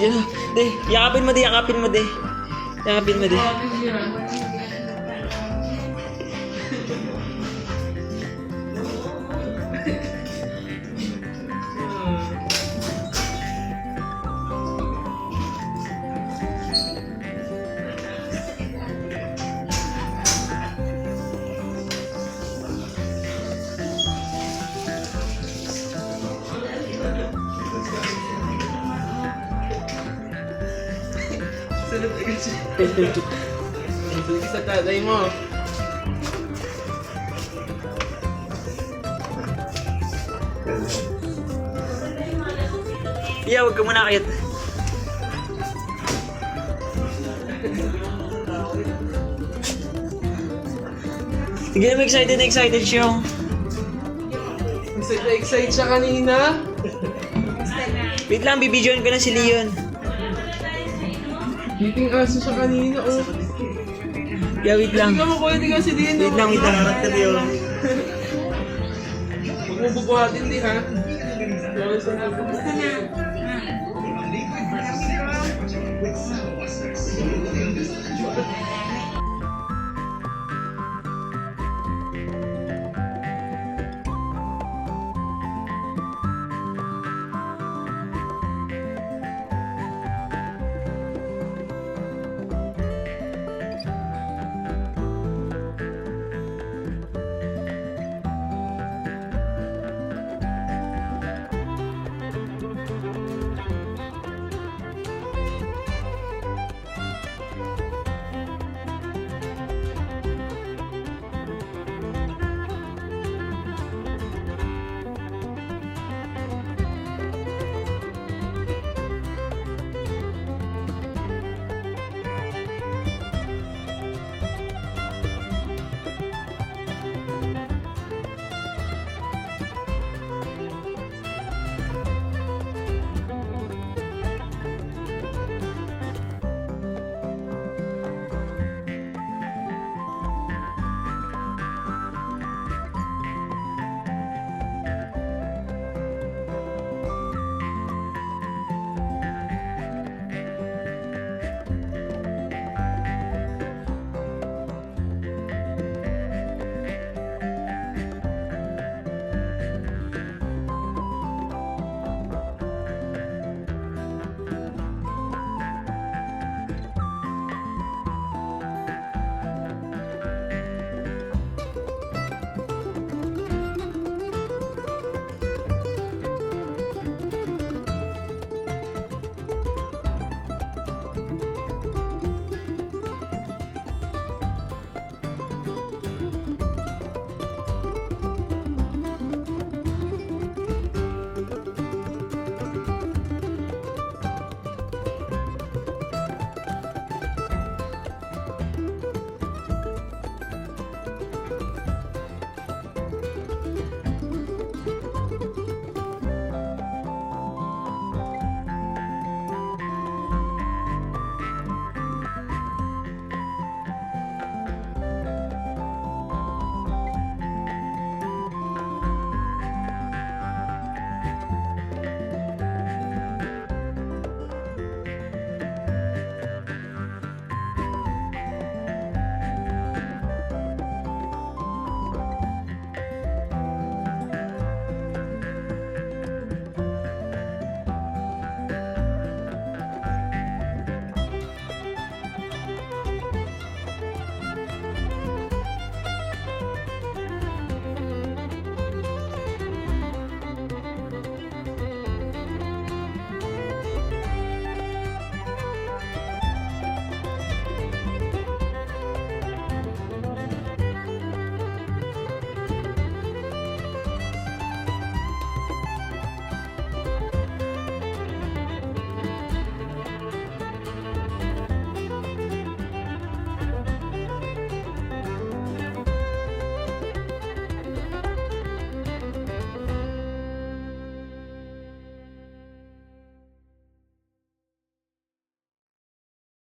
Yan. Di, yakapin mo di, yakapin mo di. Yakapin mo di. Sunod agad siya. Sunod sa tatay mo. Iya, huwag ka muna akit. Tignan mo, excited na excited siya. Excited siya kanina. Wait lang, bibidyoan ko na si Leon. Meeting aso siya kanina, oh. Yeah, wait lang. Tingnan mo ko, hindi kasi din. Wait lang, wait lang. Huwag mo bubuhatin, di ha? Basta na.